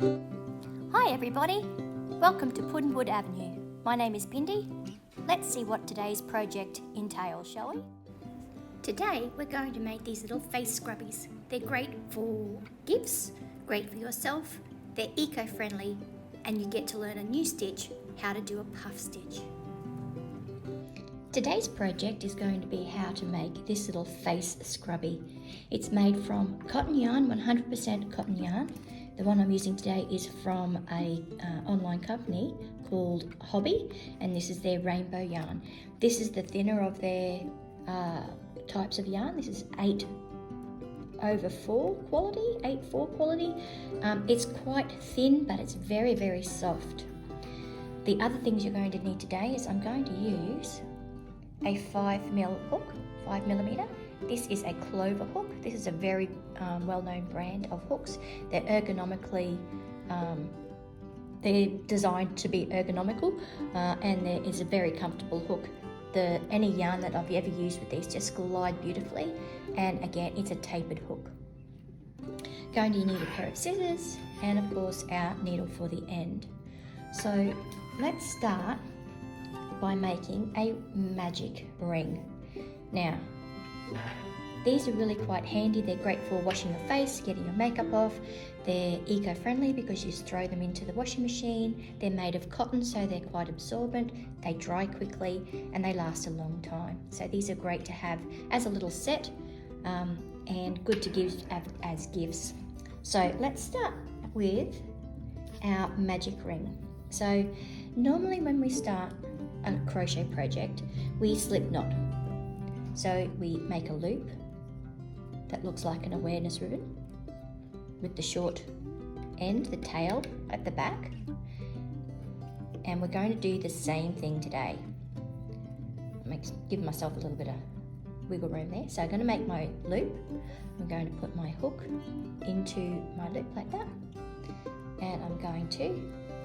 Hi everybody, welcome to Puddinwood Avenue. My name is Bindi. Let's see what today's project entails, shall we? Today we're going to make these little face scrubbies. They're great for gifts, great for yourself, they're eco-friendly, and you get to learn a new stitch, how to do a puff stitch. Today's project is going to be how to make this little face scrubby. It's made from cotton yarn, 100% cotton yarn. The one I'm using today is from a online company called Hobby, and this is their rainbow yarn. This is the thinner of their types of yarn. This is 8/4 quality, 8/4 quality. It's quite thin, but it's very, very soft. The other things you're going to need today is I'm going to use a 5mm hook, 5mm. This is a clover hook. This is a very well-known brand of hooks. They're ergonomically, they're designed to be ergonomical, and there is a very comfortable hook. Any yarn that I've ever used with these just glide beautifully, and again, it's a tapered hook. Going to need a pair of scissors and of course our needle for the end. So let's start by making a magic ring. Now, these are really quite handy. They're great for washing your face, getting your makeup off. They're eco-friendly because you just throw them into the washing machine. They're made of cotton, so they're quite absorbent. They dry quickly and they last a long time. So these are great to have as a little set and good to give as gifts. So let's start with our magic ring. So normally when we start a crochet project, we slip knot. So we make a loop that looks like an awareness ribbon with the short end, the tail at the back. And we're going to do the same thing today. Give myself a little bit of wiggle room there. So I'm going to make my loop. I'm going to put my hook into my loop like that. And I'm going to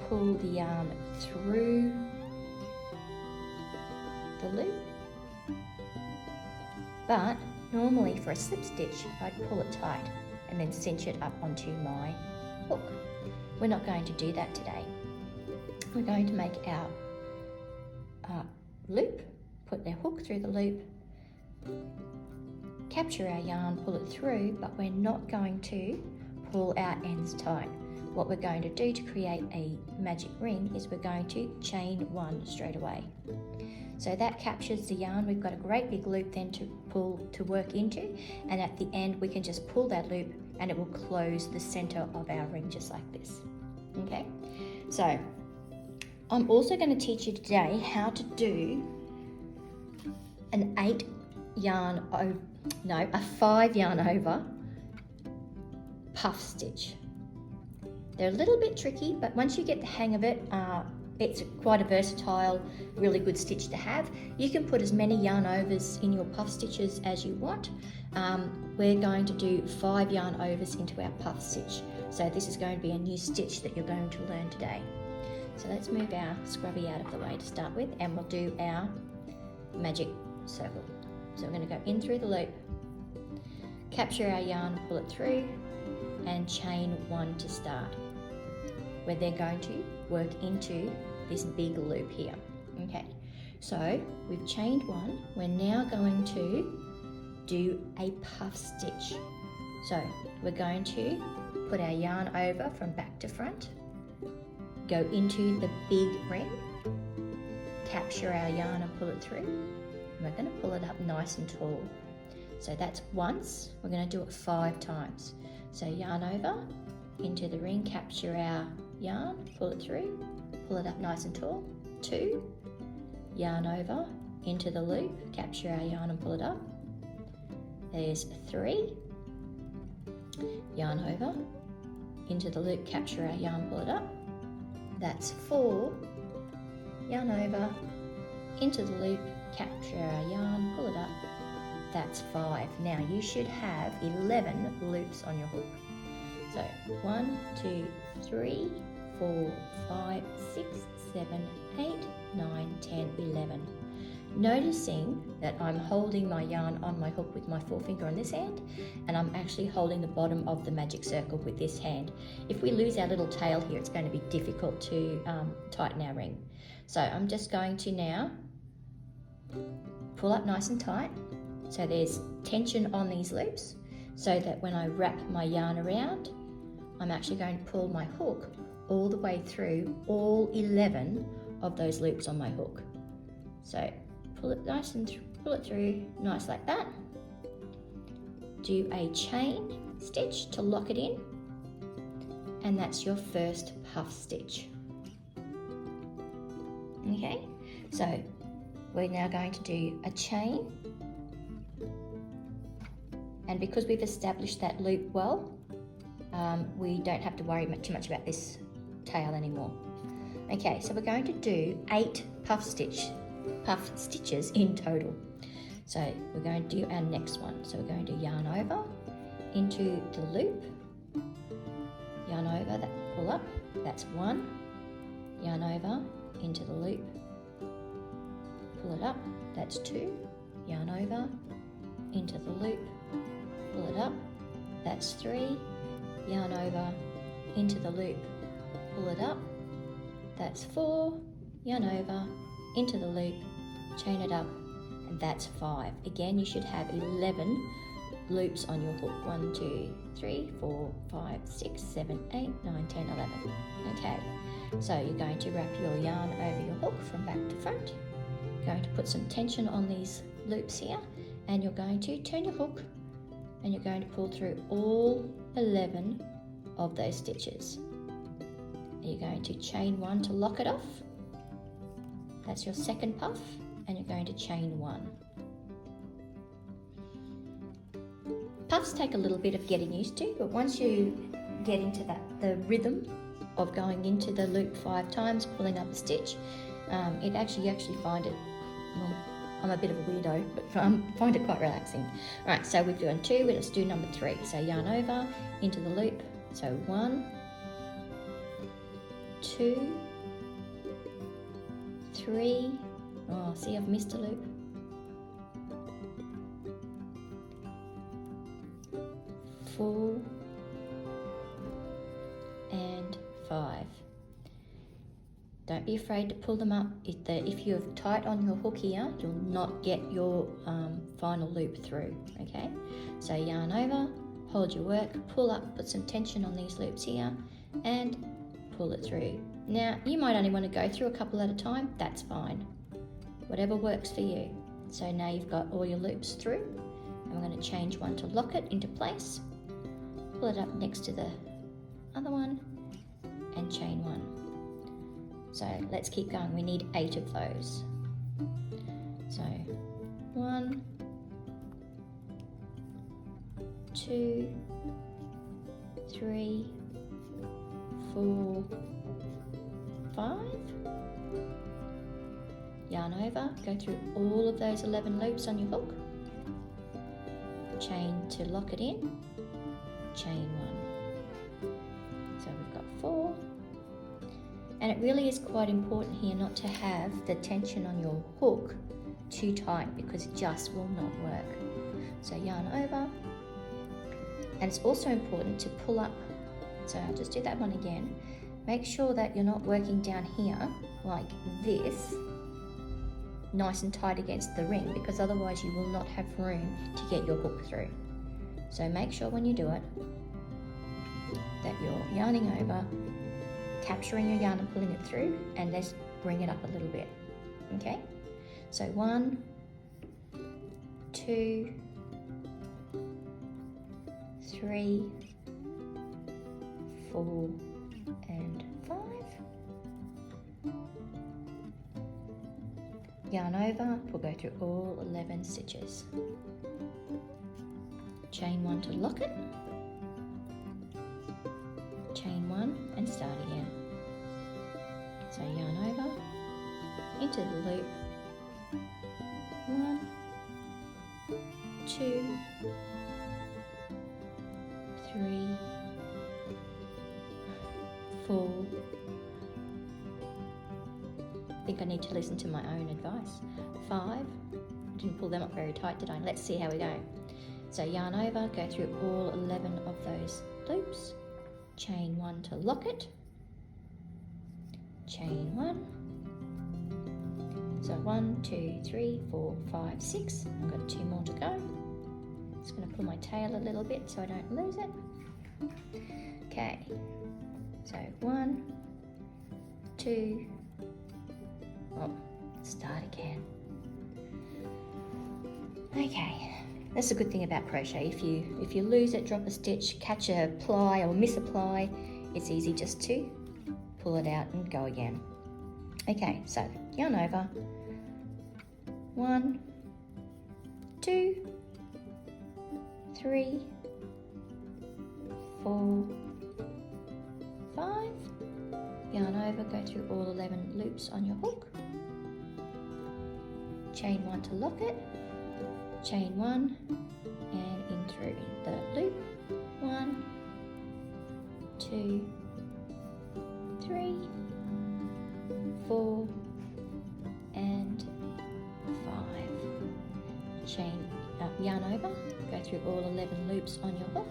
pull the yarn through the loop. But normally for a slip stitch, I'd pull it tight and then cinch it up onto my hook. We're not going to do that today. We're going to make our loop, put the hook through the loop, capture our yarn, pull it through, but we're not going to pull our ends tight. What we're going to do to create a magic ring is we're going to chain one straight away. So that captures the yarn. We've got a great big loop then to work into, and at the end we can just pull that loop and it will close the center of our ring just like this. Okay, so I'm also going to teach you today how to do a 5 yarn over puff stitch. They're a little bit tricky, but once you get the hang of it, it's quite a versatile, really good stitch to have. You can put as many yarn overs in your puff stitches as you want. We're going to do 5 yarn overs into our puff stitch. So this is going to be a new stitch that you're going to learn today. So let's move our scrubby out of the way to start with, and we'll do our magic circle. So we're going to go in through the loop, capture our yarn, pull it through, and chain one to start. We're then going to work into this big loop here. Okay, so we've chained one. We're now going to do a puff stitch. So we're going to put our yarn over from back to front, go into the big ring, capture our yarn and pull it through. And we're going to pull it up nice and tall. So that's once. We're going to do it 5 times. So yarn over, into the ring, capture our yarn, pull it through, pull it up nice and tall. 2, yarn over, into the loop, capture our yarn and pull it up. There's 3, yarn over, into the loop, capture our yarn, pull it up. That's 4, yarn over, into the loop, capture our yarn, pull it up. That's 5. Now you should have 11 loops on your hook. So 1, 2, 3, 4, 5, 6, 7, 8, 9, 10, 11. noticing that I'm holding my yarn on my hook with my forefinger on this hand, and I'm actually holding the bottom of the magic circle with this hand. If we lose our little tail here, it's going to be difficult to tighten our ring. So I'm just going to now pull up nice and tight, so there's tension on these loops, so that when I wrap my yarn around, I'm actually going to pull my hook all the way through all 11 of those loops on my hook. So pull it nice and pull it through nice like that. Do a chain stitch to lock it in, and that's your first puff stitch. Okay, so we're now going to do a chain, and because we've established that loop well, we don't have to worry too much about this tail anymore. Okay, so we're going to do 8 puff stitches in total. So we're going to do our next one. So we're going to yarn over into the loop, yarn over, that pull up, that's 1, yarn over into the loop, pull it up, that's 2, yarn over into the loop, pull it up, that's 3, yarn over into the loop, pull it up, that's 4, yarn over into the loop, chain it up, and that's 5. Again, you should have 11 loops on your hook. 1, 2, 3, 4, 5, 6, 7, 8, 9, 10, 11. Okay, so you're going to wrap your yarn over your hook from back to front. You're going to put some tension on these loops here, and you're going to turn your hook, and you're going to pull through all 11 of those stitches. And you're going to chain 1 to lock it off. That's your second puff, and you're going to chain 1. Puffs take a little bit of getting used to, but once you get into the rhythm of going into the loop 5 times, pulling up a stitch, you actually find it, well, I'm a bit of a weirdo, but I find it quite relaxing. All right, so we've done 2, let's do number 3. So yarn over into the loop, so 1, 2, 3, oh, see, I've missed a loop. 4 and 5. Don't be afraid to pull them up. If you're tight on your hook here, you'll not get your final loop through, okay? So yarn over, hold your work, pull up, put some tension on these loops here, and pull it through. Now, you might only want to go through a couple at a time, that's fine. Whatever works for you. So now you've got all your loops through, and we're going to change 1 to lock it into place, pull it up next to the other one, and chain 1. So let's keep going, we need 8 of those. So 1, 2, 3, 4, 5. Yarn over, go through all of those 11 loops on your hook, chain to lock it in, chain 1. So we've got 4. And it really is quite important here not to have the tension on your hook too tight, because it just will not work. So yarn over, and it's also important to pull up. So I'll just do that one again. Make sure that you're not working down here like this, nice and tight against the ring, because otherwise you will not have room to get your hook through. So make sure when you do it that you're yarning over, capturing your yarn and pulling it through, and let's bring it up a little bit. Okay, so 1, 2, 3, 4 and 5. Yarn over, we'll go through all 11 stitches. Chain 1 to lock it, chain 1 and start again. So yarn over into the loop, 1, 2, 3, 4, think I need to listen to my own advice. 5. I didn't pull them up very tight, did I? Let's see how we go. So yarn over, go through all 11 of those loops, chain 1 to lock it, chain 1. So 1, 2, 3, 4, 5, 6. I've got 2 more to go. Just going to pull my tail a little bit so I don't lose it. Okay, so 1, 2, oh, start again. Okay, that's a good thing about crochet. If you lose it, drop a stitch, catch a ply or misapply, it's easy just to pull it out and go again. Okay, so yarn over. 1, 2, 3, 4, 5. Yarn over, go through all 11 loops on your hook. Chain 1 to lock it. Chain 1 and in through the loop. 1, 2, 3, 4, and 5. Chain yarn over, go through all 11 loops on your hook.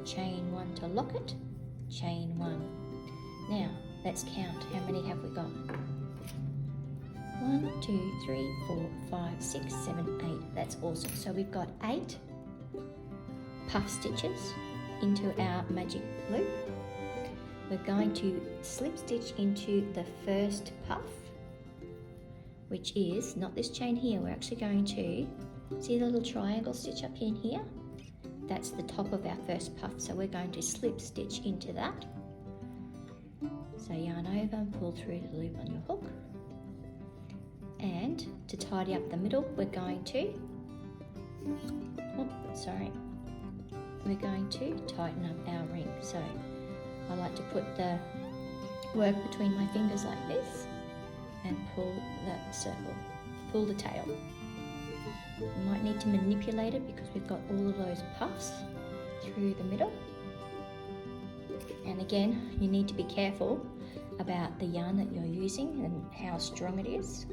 Chain 1 to lock it. Chain 1. Now let's count. How many have we got? 1, 2, 3, 4, 5, 6, 7, 8. That's awesome. So we've got 8 puff stitches into our magic loop. We're going to slip stitch into the first puff, which is not this chain here. We're actually going to see the little triangle stitch up in here. That's the top of our first puff, so we're going to slip stitch into that. So yarn over and pull through the loop on your hook. And to tidy up the middle, we're going to, we're going to tighten up our ring. So I like to put the work between my fingers like this and pull the circle, pull the tail. You might need to manipulate it because we've got all of those puffs through the middle. And again, you need to be careful about the yarn that you're using and how strong it is.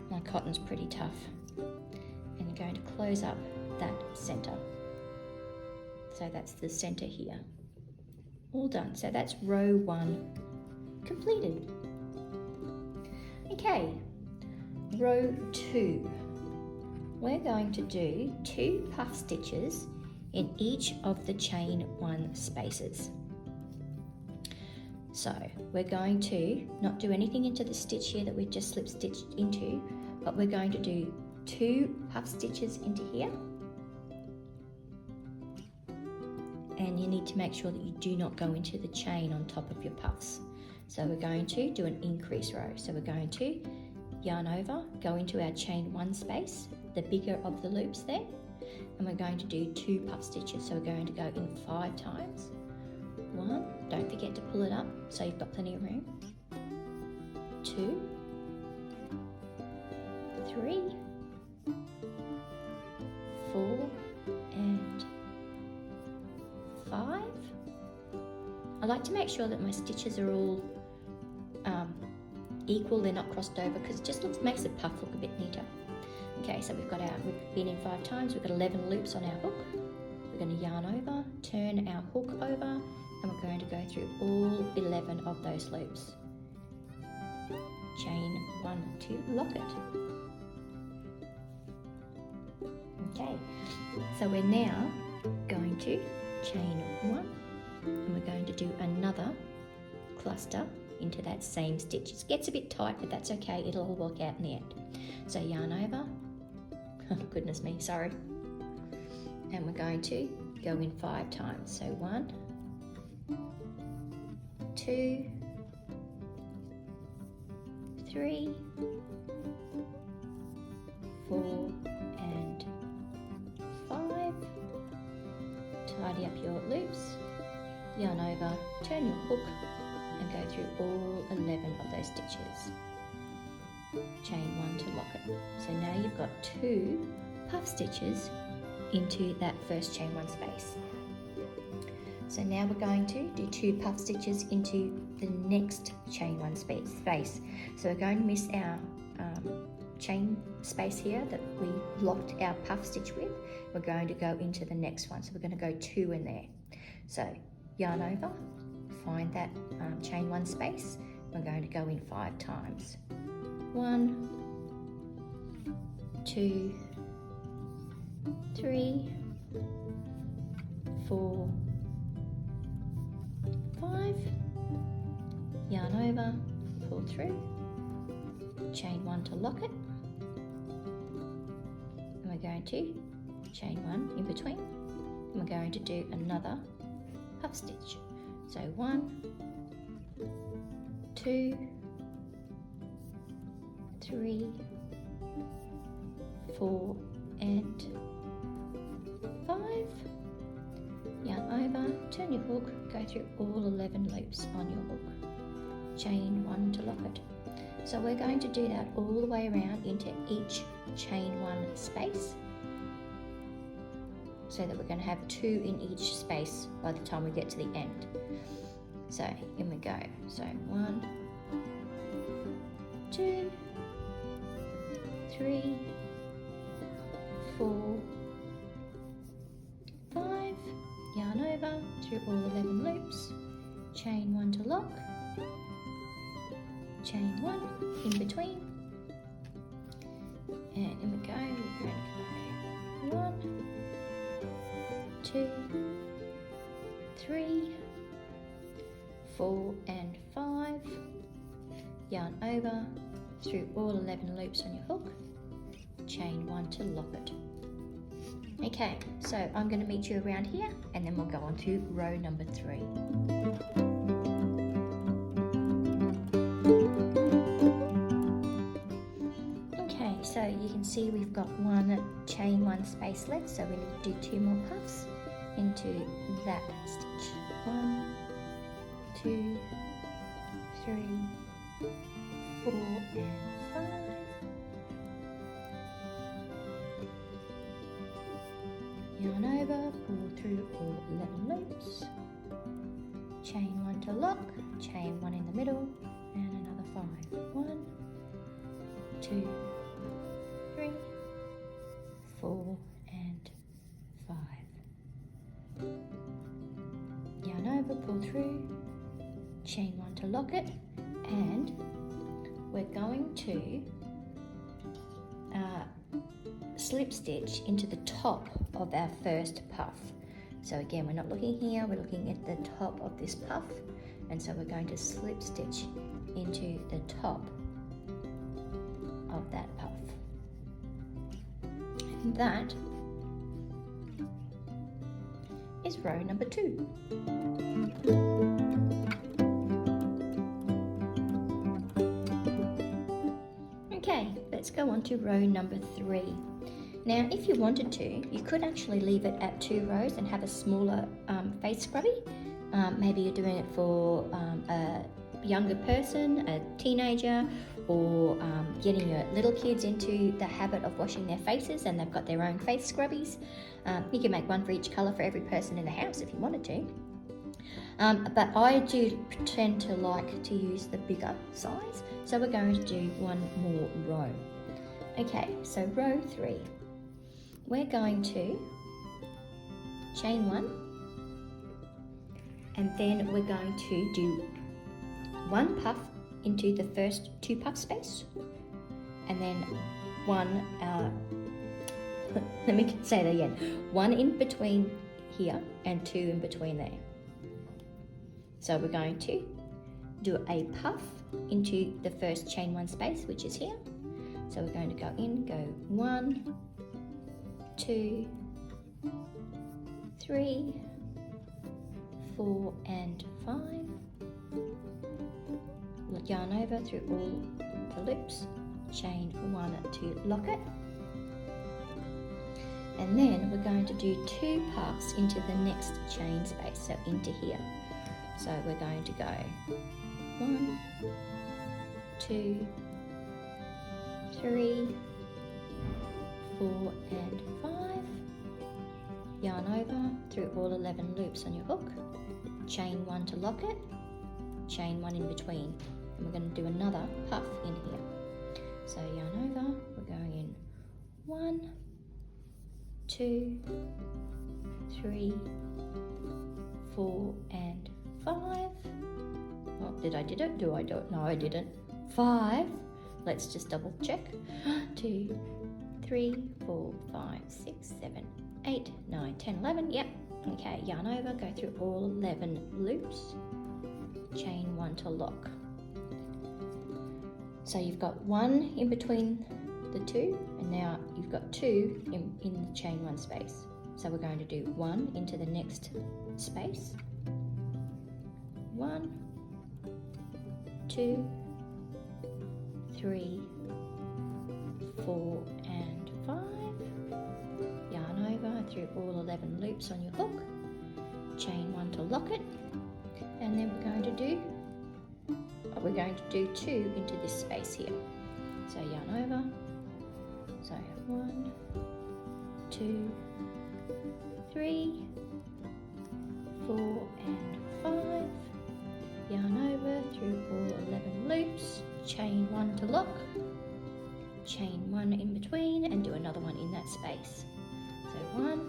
My cotton's pretty tough. And you're going to close up that center. So that's the center here. All done. So that's row 1 completed. Okay, row 2. We're going to do 2 puff stitches in each of the chain 1 spaces. So we're going to not do anything into the stitch here that we've just slip stitched into, but we're going to do 2 puff stitches into here. And you need to make sure that you do not go into the chain on top of your puffs. So we're going to do an increase row. So we're going to yarn over, go into our chain 1 space, the bigger of the loops there, and we're going to do 2 puff stitches. So we're going to go in 5 times. 1, don't forget to pull it up so you've got plenty of room. 2, 3, 4, and 5. I like to make sure that my stitches are all equal, they're not crossed over, because it just makes the puff look a bit neater. Okay, so we've been in 5 times, we've got 11 loops on our hook. We're going to yarn over, turn our hook over, and we're going to go through all 11 of those loops. Chain 1 to lock it. Okay, so we're now going to chain 1, and we're going to do another cluster into that same stitch. It gets a bit tight, but that's okay, it'll all work out in the end. So yarn over, oh goodness me, sorry. And we're going to go in 5 times. So 1, 2, 3, 4, and 5. Tidy up your loops, yarn over, turn your hook, and go through all 11 of those stitches. Chain 1 to lock it. So now you've got 2 puff stitches into that first chain 1 space. So now we're going to do 2 puff stitches into the next chain one space. So we're going to miss our chain space here that we locked our puff stitch with. We're going to go into the next one, so we're going to go 2 in there. So yarn over, find that chain one space. We're going to go in 5 times. 1, 2, 3, 4, 5, yarn over, pull through, chain 1 to lock it, and we're going to chain 1 in between, and we're going to do another puff stitch. So 1, 2, 3, 4 and 5, yarn over, turn your hook, go through all 11 loops on your hook, chain 1 to lock it. So we're going to do that all the way around into each chain 1 space, so that we're going to have 2 in each space by the time we get to the end. So in we go. So 1, 2, 3, 4, 5, yarn over through all 11 loops, chain 1 to lock, chain 1 in between, and in we go. We're going to go 1, 2, 3, 4 and 5, yarn over through all 11 loops on your hook, chain 1 to lock it. Okay, so I'm going to meet you around here and then we'll go on to row number 3. Okay, so you can see we've got 1 chain 1 space left, so we need to do 2 more puffs into that stitch. 1, 2, 3, 4 and 5. Yarn over, pull through all 11 loops, chain 1 to lock, chain 1 in the middle, and another 5. 1, 2, 3, 4 and 5. Yarn over, pull through, chain 1 to lock it, and we're going to slip stitch into the top of our first puff. So again, we're not looking here, we're looking at the top of this puff, and so we're going to slip stitch into the top of that puff. And that is row number 2. Okay, let's go on to row number 3. Now, if you wanted to, you could actually leave it at 2 rows and have a smaller face scrubby. Maybe you're doing it for a younger person, a teenager, or getting your little kids into the habit of washing their faces and they've got their own face scrubbies. You can make one for each colour for every person in the house if you wanted to. But I do tend to like to use the bigger size, so we're going to do 1 more row. Okay, so row 3. We're going to chain 1, and then we're going to do 1 puff into the first 2 puff space, and then 1, let me say that again, 1 in between here and 2 in between there. So we're going to do a puff into the first chain 1 space, which is here. So we're going to go in, go 1, 2, 3, 4 and 5. Yarn over through all the loops, chain 1 to lock it, and then we're going to do 2 puffs into the next chain space, so into here. So we're going to go 1, 2, 3, 4 and 5. Yarn over through all 11 loops on your hook, chain 1 to lock it, chain one in between, and we're going to do another puff in here. So yarn over, we're going in 1, 2, 3, 4 and 5. Oh, did I do it? Do I do it? No, I didn't. 5. Let's just double check. 2, 3, 4, 5, 6, 7, 8, 9, 10, 11. Yep. Okay, yarn over, go through all 11 loops, chain 1 to lock. So you've got 1 in between the 2, and now you've got 2 in the chain 1 space. So we're going to do 1 into the next space. 1, 2, 3, 4 and 5. Yarn over through all 11 loops on your hook, chain 1 to lock it, and then we're going to do 2 into this space here. So yarn over, so 1, 2, 3, 4 and 5. Yarn over through all 11 loops, chain 1 to lock, chain 1 in between, and do another one in that space. So 1,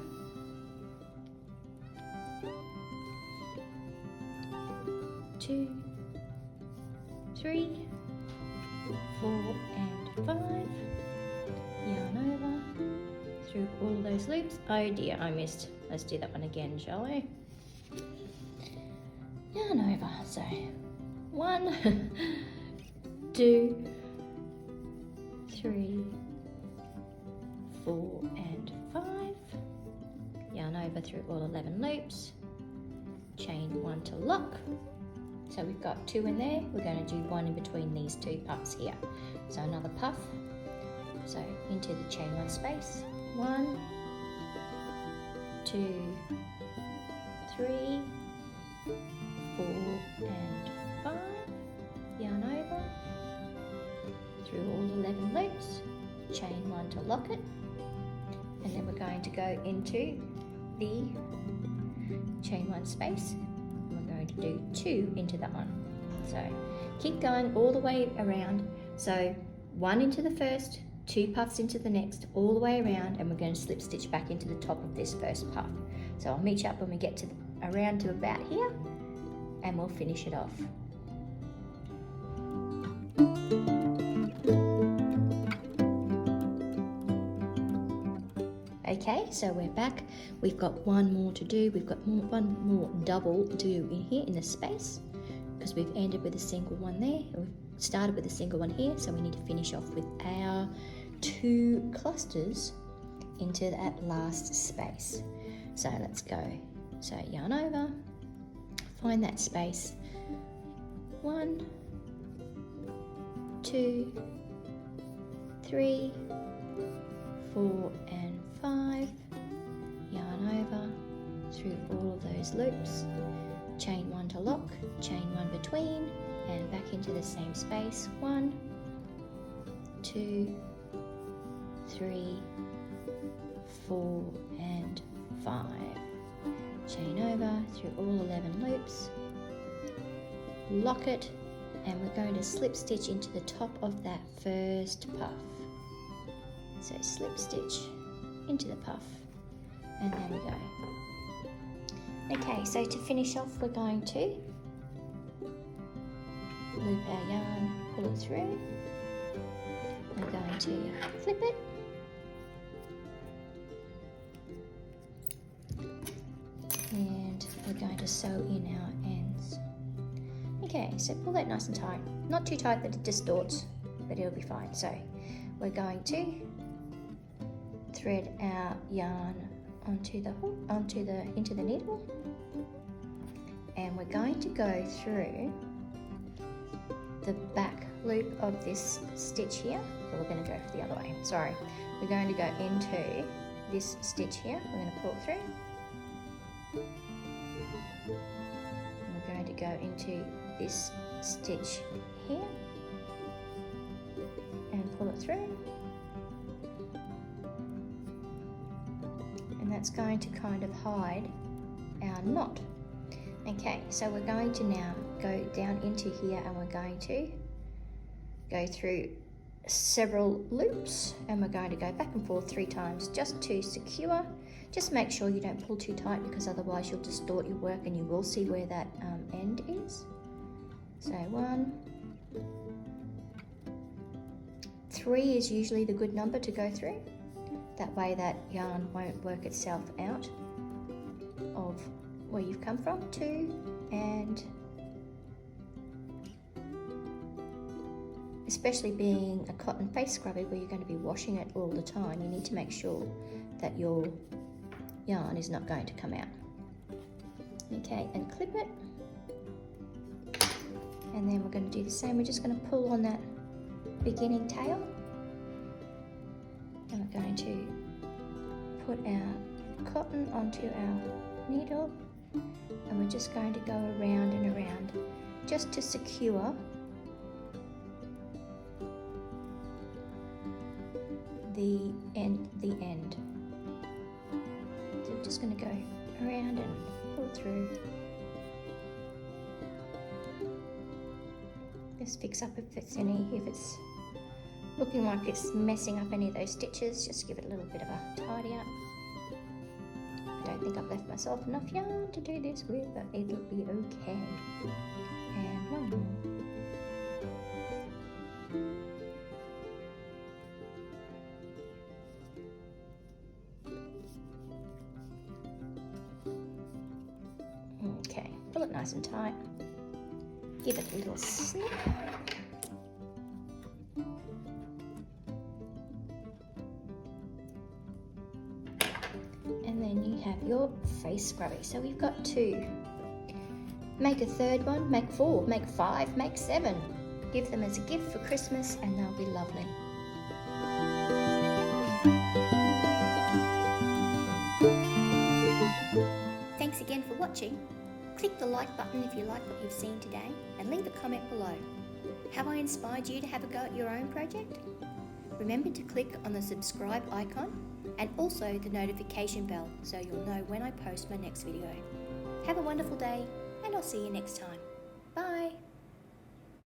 2, 3, 4 and 5. Yarn over through all those loops. Oh dear, I missed. Let's do that one again, shall we? Yarn over. So 1, 2, 3, 4 and 5. Yarn over through all 11 loops, chain 1 to lock. So we've got 2 in there. We're going to do 1 in between these 2 puffs here. So another puff. So into the chain 1 space. 1, 2, 3, 4 and 5. Yarn over through all 11 loops, chain 1 to lock it, and then we're going to go into the chain 1 space. We're going to do 2 into that one. So keep going all the way around. So 1 into the first, 2 puffs into the next, all the way around, and we're going to slip stitch back into the top of this first puff. So I'll meet you up when we get to around to about here, and we'll finish it off. Okay, so we're back. We've got one more to do. We've got one more double to do in here in the space, because we've ended with a single one there. We've started with a single one here, so we need to finish off with our 2 clusters into that last space. So let's go. So yarn over, find that space. 1, 2, 3, 4 and 5. Yarn over through all of those loops, chain 1 to lock, chain 1 between, and back into the same space. 1, 2, 3, 4 and 5. Chain over through all 11 loops, lock it, and we're going to slip stitch into the top of that first puff. So slip stitch into the puff, and there we go. Okay, so to finish off, we're going to loop our yarn, pull it through. We're going to flip it, and we're going to sew in our ends. Okay, so pull that nice and tight. Not too tight that it distorts, but it'll be fine. So we're going to thread our yarn onto the hook, into the needle, and we're going to go through the back loop of this stitch here. But we're going to go for the other way. Sorry, we're going to go into this stitch here. We're going to pull it through, and we're going to go into this stitch here and pull it through. And that's going to kind of hide our knot. Okay, so we're going to now go down into here and we're going to go through several loops, and we're going to go back and forth 3 times just to secure. Just make sure you don't pull too tight, because otherwise you'll distort your work and you will see where that end is. So 1, 3 is usually the good number to go through. That way that yarn won't work itself out of where you've come from. 2, and especially being a cotton face scrubby where you're going to be washing it all the time, you need to make sure that your yarn is not going to come out. Okay, and clip it. And then we're going to do the same. We're just going to pull on that beginning tail. And we're going to put our cotton onto our needle. And we're just going to go around and around just to secure the end. So we're just going to go around and pull through. Just fix up if it's looking like it's messing up any of those stitches. Just give it a little bit of a tidy up. I don't think I've left myself enough yarn to do this with, but it'll be okay. And one more. Okay, pull it nice and tight. Give it a little snip. And then you have your face scrubby. So we've got 2. Make a third one, make 4, make 5, make 7. Give them as a gift for Christmas and they'll be lovely. Thanks again for watching. Click the like button if you like what you've seen today, and leave a comment below. Have I inspired you to have a go at your own project? Remember to click on the subscribe icon and also the notification bell so you'll know when I post my next video. Have a wonderful day, and I'll see you next time. Bye!